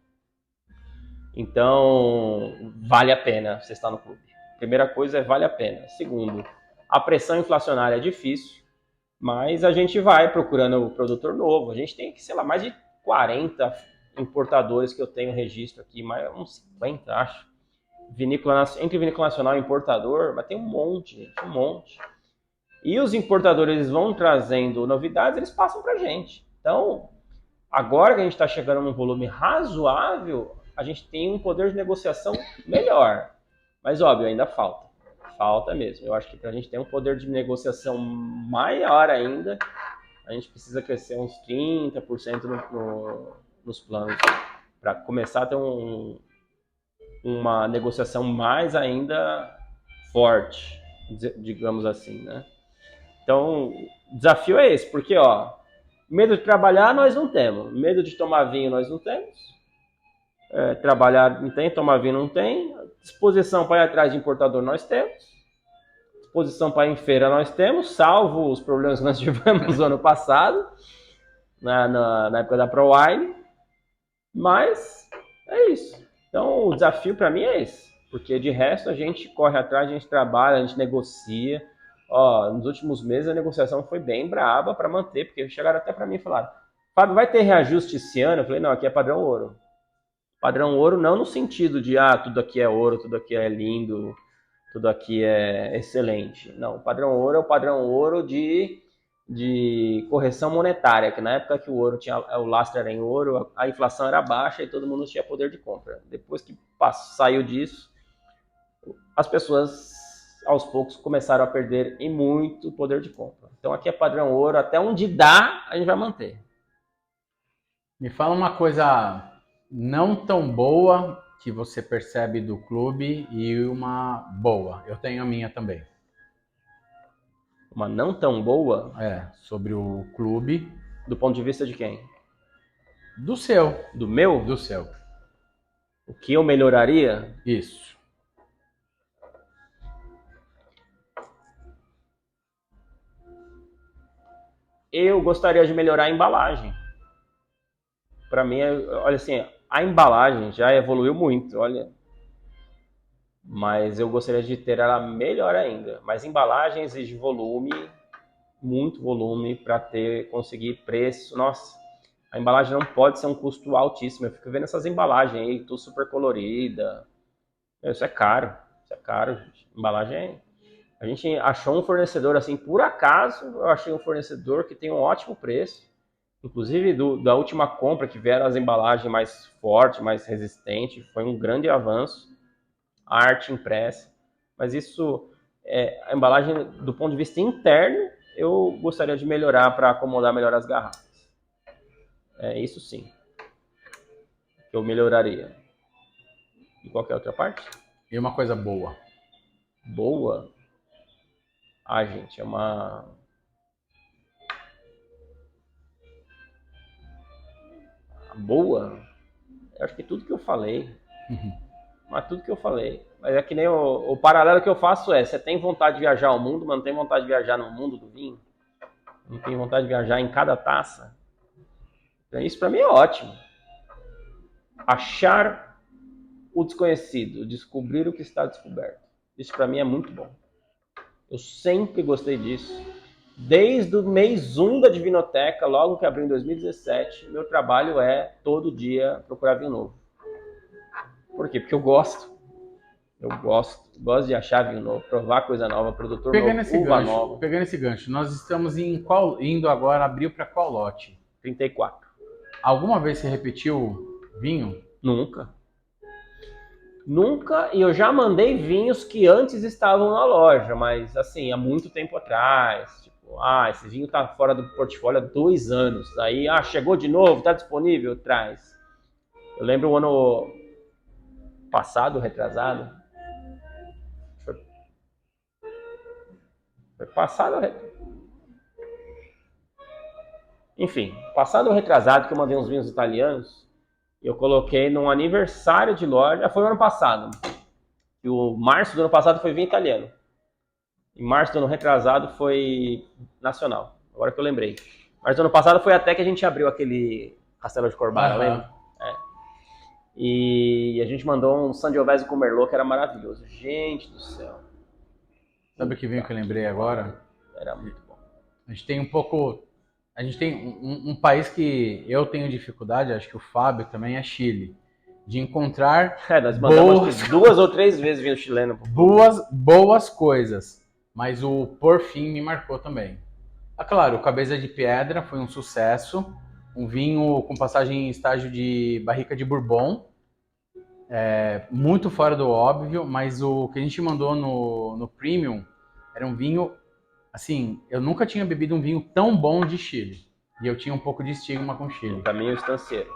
Então, vale a pena você estar no clube. Primeira coisa vale a pena. Segundo, a pressão inflacionária é difícil, mas a gente vai procurando o produtor novo. A gente tem, mais de 40 importadores que eu tenho registro aqui, mais uns 50, acho. Entre vinícola nacional e importador, mas tem um monte, gente, um monte. E os importadores, eles vão trazendo novidades, eles passam pra gente. Então, agora que a gente está chegando num volume razoável, a gente tem um poder de negociação melhor. Mas, óbvio, ainda falta. Falta mesmo. Eu acho que para a gente ter um poder de negociação maior ainda, a gente precisa crescer uns 30% nos planos para começar a ter uma negociação mais ainda forte, digamos assim, né? Então, o desafio é esse, porque, medo de trabalhar nós não temos, medo de tomar vinho nós não temos, trabalhar não tem, tomar vinho não tem, disposição para ir atrás de importador nós temos, disposição para ir em feira nós temos, salvo os problemas que nós tivemos no ano passado, na época da ProWine, mas é isso. Então o desafio para mim é esse, Porque de resto a gente corre atrás, a gente trabalha, a gente negocia. Ó, nos últimos meses a negociação foi bem braba para manter, porque chegaram até para mim e falaram: Fábio, vai ter reajuste esse ano? Eu falei: não, aqui é padrão ouro. Padrão ouro não no sentido de, tudo aqui é ouro, tudo aqui é lindo, tudo aqui é excelente. Não, o padrão ouro é o padrão ouro de correção monetária, que na época que o ouro tinha, o lastro era em ouro, a inflação era baixa e todo mundo tinha poder de compra. Depois que saiu disso, as pessoas aos poucos começaram a perder em muito poder de compra. Então aqui é padrão ouro, até onde dá a gente vai manter. Me fala uma coisa não tão boa que você percebe do clube e uma boa. Eu tenho a minha também. Uma não tão boa? Sobre o clube. Do ponto de vista de quem? Do seu. Do meu? Do seu. O que eu melhoraria? Isso. Eu gostaria de melhorar a embalagem. Para mim, olha assim, a embalagem já evoluiu muito, olha. Mas eu gostaria de ter ela melhor ainda. Mas embalagem exige volume, muito volume para conseguir preço. Nossa, a embalagem não pode ser um custo altíssimo. Eu fico vendo essas embalagens aí, tudo super colorida. Isso é caro, gente. Embalagem, a gente achou um fornecedor assim, por acaso, eu achei um fornecedor que tem um ótimo preço. Inclusive, da última compra que vieram as embalagens mais fortes, mais resistentes, foi um grande avanço. A arte impressa. Mas isso, a embalagem, do ponto de vista interno, eu gostaria de melhorar para acomodar melhor as garrafas. Isso sim, que eu melhoraria. E qualquer outra parte? E uma coisa boa? Boa? Gente, é uma... Boa? Eu acho que tudo que eu falei. Mas tudo que eu falei. Mas é que nem o paralelo que eu faço você tem vontade de viajar ao mundo, mas não tem vontade de viajar no mundo do vinho? Não tem vontade de viajar em cada taça? Então, isso para mim é ótimo. Achar o desconhecido, descobrir o que está descoberto. Isso para mim é muito bom. Eu sempre gostei disso. Desde o mês 1 da Divinoteca, logo que abriu em 2017, meu trabalho é todo dia procurar vinho novo. Por quê? Porque eu gosto. Eu gosto de achar vinho novo, provar coisa nova, produtor novo, uva nova. Pegando esse gancho, nós estamos indo agora, abriu para qual lote? 34. Alguma vez você repetiu vinho? Nunca. Nunca, e eu já mandei vinhos que antes estavam na loja, mas assim, há muito tempo atrás. Tipo, esse vinho tá fora do portfólio há 2 anos. Aí, chegou de novo, tá disponível? Traz. Eu lembro o ano passado, retrasado. Foi passado. Enfim, passado ou retrasado, que eu mandei uns vinhos italianos, eu coloquei num aniversário de loja, foi o ano passado. E o março do ano passado foi vinho italiano. Em março do ano retrasado foi nacional. Agora que eu lembrei. Março do ano passado foi até que a gente abriu aquele Castelo de Corbara, lembra? E a gente mandou um Sangiovese com Merlot que era maravilhoso. Gente do céu. Sabe o que vinho que eu lembrei agora? Era muito bom. A gente tem um país que eu tenho dificuldade, acho que o Fábio também, é Chile. De encontrar nós mandamos 2 ou 3 vezes vinho chileno. Boas coisas. Mas o Por Fim me marcou também. Claro, o Cabeça de Pedra foi um sucesso. Um vinho com passagem em estágio de barrica de Bourbon. Muito fora do óbvio, mas o que a gente mandou no Premium era um vinho, assim, eu nunca tinha bebido um vinho tão bom de Chile. E eu tinha um pouco de estigma com Chile. Pra mim, o Estanceiro.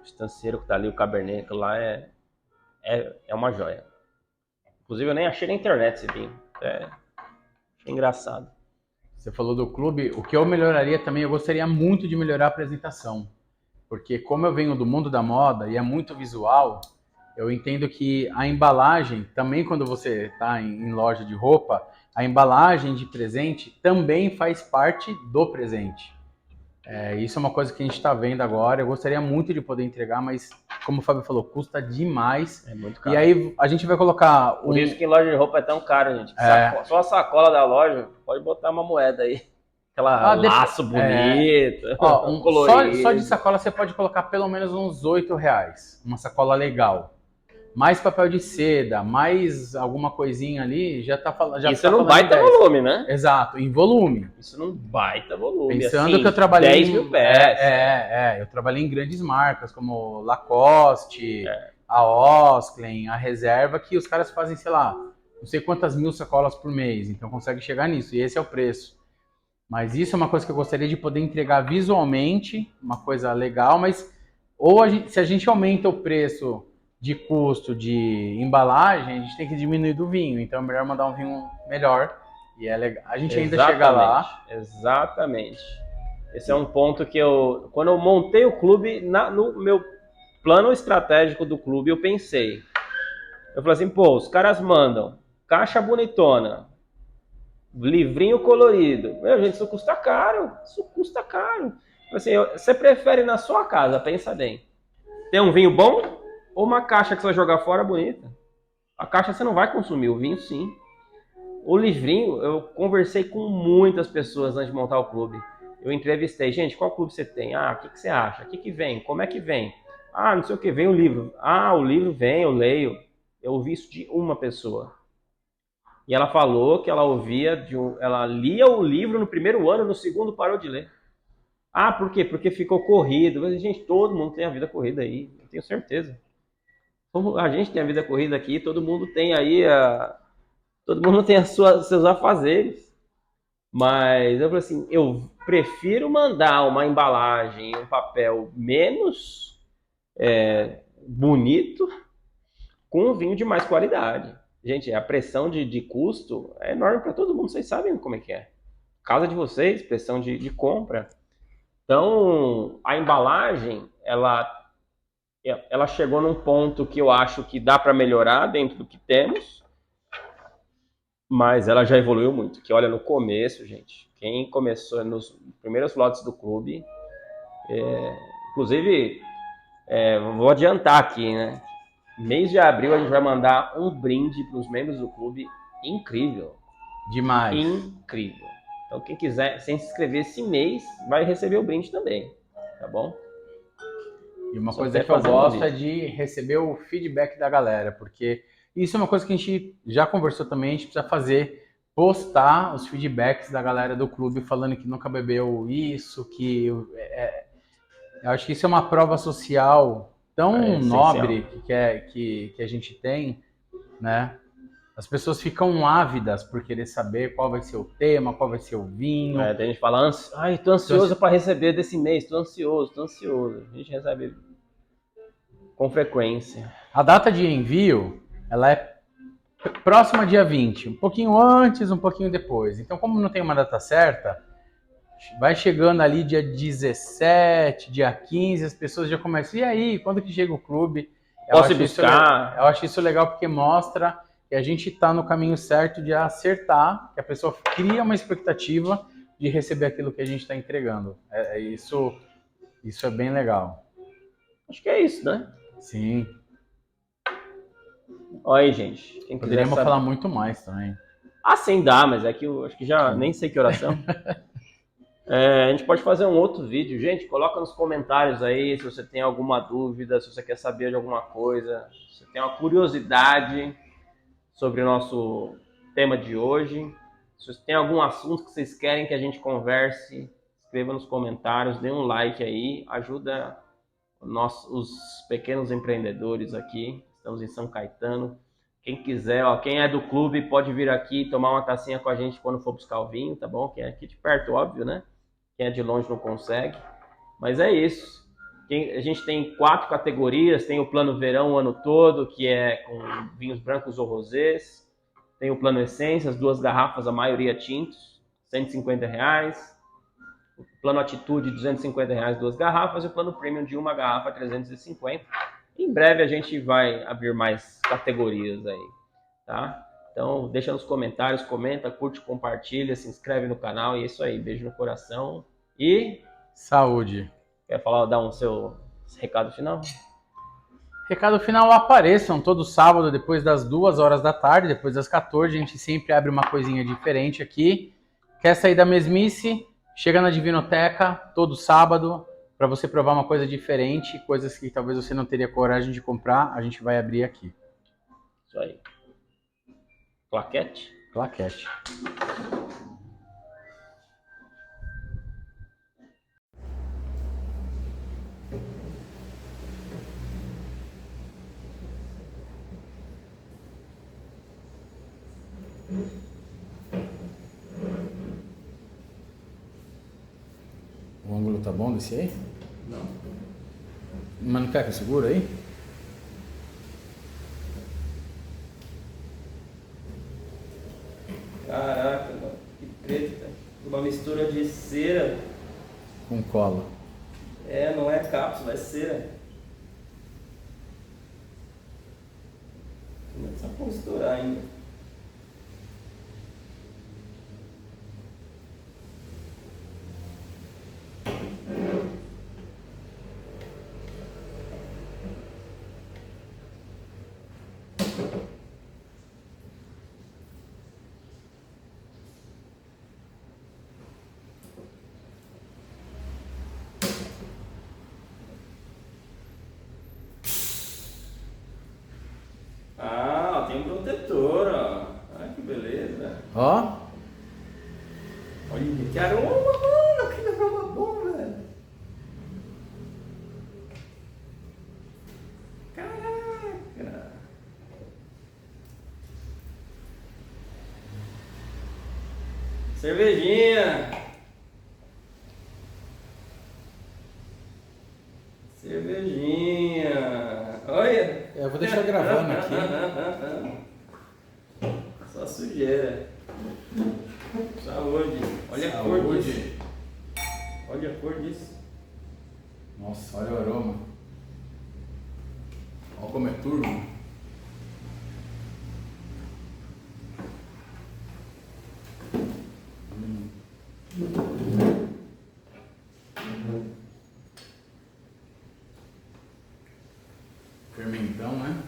O Estanceiro que tá ali, o Cabernet, que lá é uma joia. Inclusive, eu nem achei na internet esse vinho. Achei engraçado. Você falou do clube, o que eu melhoraria também, eu gostaria muito de melhorar a apresentação. Porque como eu venho do mundo da moda e é muito visual, eu entendo que a embalagem, também quando você está em loja de roupa, a embalagem de presente também faz parte do presente. Isso é uma coisa que a gente está vendo agora. Eu gostaria muito de poder entregar, mas como o Fábio falou, custa demais. É muito E caro. aí a gente vai colocar Por isso que em loja de roupa é tão caro, gente. Só a sacola da loja, pode botar uma moeda aí. Aquela laço bonito, Ó, só de colorido. sacola você pode colocar pelo menos uns R$ 8. Uma sacola legal. Mais papel de seda, mais alguma coisinha ali, já tá falando. Isso não baita volume, né? Exato, em volume. Isso não baita volume. Pensando assim, que eu trabalhei 10 mil peças. eu trabalhei em grandes marcas como Lacoste, a Osklen, a Reserva, que os caras fazem, sei lá, não sei quantas mil sacolas por mês, então consegue chegar nisso, e esse é o preço. Mas isso é uma coisa que eu gostaria de poder entregar visualmente, uma coisa legal, mas se a gente aumenta o preço de custo de embalagem, a gente tem que diminuir do vinho, então é melhor mandar um vinho melhor. E é legal. A gente ainda chega lá. Exatamente. Esse é um ponto que quando eu montei o clube, no meu plano estratégico do clube, eu pensei. Eu falei assim, pô, os caras mandam caixa bonitona, livrinho colorido. Meu, gente, isso custa caro. Isso custa caro. Assim, você prefere na sua casa, pensa bem, ter um vinho bom ou uma caixa que você vai jogar fora bonita? A caixa você não vai consumir, o vinho sim. O livrinho, eu conversei com muitas pessoas antes de montar o clube. Eu entrevistei, gente, qual clube você tem? Ah, o que você acha? O que vem? Como é que vem? Ah, não sei o que, vem o livro. Ah, o livro vem, eu leio. Eu ouvi isso de uma pessoa. E ela falou que ela ela lia o livro no primeiro ano, no segundo parou de ler. Ah, por quê? Porque ficou corrido. Mas, gente, todo mundo tem a vida corrida aí, eu tenho certeza. Como a gente tem a vida corrida aqui, todo mundo tem aí todo mundo tem seus afazeres. Mas eu falei assim, eu prefiro mandar uma embalagem, um papel menos bonito com um vinho de mais qualidade. Gente, a pressão de custo é enorme para todo mundo, vocês sabem como é que é. Casa de vocês, pressão de compra. Então, a embalagem, ela chegou num ponto que eu acho que dá para melhorar dentro do que temos, mas ela já evoluiu muito. Que olha, no começo, gente, quem começou nos primeiros lotes do clube, inclusive, vou adiantar aqui, né? Mês de abril a gente vai mandar um brinde para os membros do clube incrível. Demais. Incrível. Então quem quiser se inscrever esse mês vai receber o brinde também, tá bom? E uma coisa que eu gosto é de receber o feedback da galera, porque isso é uma coisa que a gente já conversou também, a gente precisa fazer, postar os feedbacks da galera do clube falando que nunca bebeu isso, que eu acho que isso é uma prova social tão nobre que a gente tem, né? As pessoas ficam ávidas por querer saber qual vai ser o tema, qual vai ser o vinho. Tem gente falando, ai, tô ansioso para receber desse mês, tô ansioso. A gente recebe com frequência. A data de envio, ela é próxima dia 20, um pouquinho antes, um pouquinho depois. Então, como não tem uma data certa, vai chegando ali dia 17, dia 15, as pessoas já começam, e aí, quando que chega o clube? Posso buscar? Eu acho isso legal porque mostra que a gente está no caminho certo de acertar, que a pessoa cria uma expectativa de receber aquilo que a gente está entregando. Isso é bem legal. Acho que é isso, né? Sim. Olha aí, gente. Poderíamos falar muito mais também. Ah, sim, dá, mas é que eu acho que já nem sei que oração. A gente pode fazer um outro vídeo. Gente, coloca nos comentários aí se você tem alguma dúvida, se você quer saber de alguma coisa, se você tem uma curiosidade sobre o nosso tema de hoje. Se você tem algum assunto que vocês querem que a gente converse, escreva nos comentários, dê um like aí, ajuda os pequenos empreendedores aqui. Estamos em São Caetano. Quem quiser, quem é do clube pode vir aqui tomar uma tacinha com a gente quando for buscar o vinho, tá bom? Quem é aqui de perto, óbvio, né? Quem é de longe não consegue. Mas é isso. A gente tem 4 categorias. Tem o plano verão o ano todo, que é com vinhos brancos ou rosés. Tem o plano essências, 2 garrafas, a maioria tintos, R$150. O plano atitude, R$250, 2 garrafas. E o plano premium de 1 garrafa, R$350. Em breve a gente vai abrir mais categorias aí, tá? Então deixa nos comentários, comenta, curte, compartilha, se inscreve no canal e é isso aí. Beijo no coração e Saúde. Quer falar, dar um seu recado final? Recado final, apareçam todo sábado depois das 2 horas da tarde, depois das 14, a gente sempre abre uma coisinha diferente aqui. Quer sair da mesmice? Chega na Divinoteca todo sábado para você provar uma coisa diferente, coisas que talvez você não teria coragem de comprar, a gente vai abrir aqui. Isso aí. Claquete? Claquete. O ângulo tá bom desse aí? Não. Mas não quer que eu segure aí? Caraca, mano, que treta. Uma mistura de cera. Com cola. Não é cápsula, é cera. Começa a costurar ainda. Ah, tem um protetor, ó. Ai, que beleza. Ó. Olha que aroma, mano. Que aroma bom, velho. Caraca. Cervejinha. Cervejinha. Olha. Eu vou deixar gravando aqui. Só sujeira. Saúde. Olha a cor disso. Olha a cor disso. Nossa, olha o aroma. Olha como é turvo. Fermentão, né?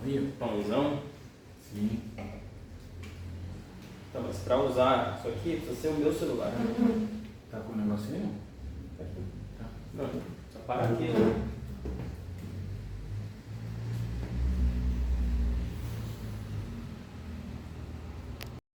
Olha. Pãozão. Sim. Tá, mas pra usar isso aqui precisa ser o meu celular. Tá com o negocinho? Tá aqui. Não, só para aqui.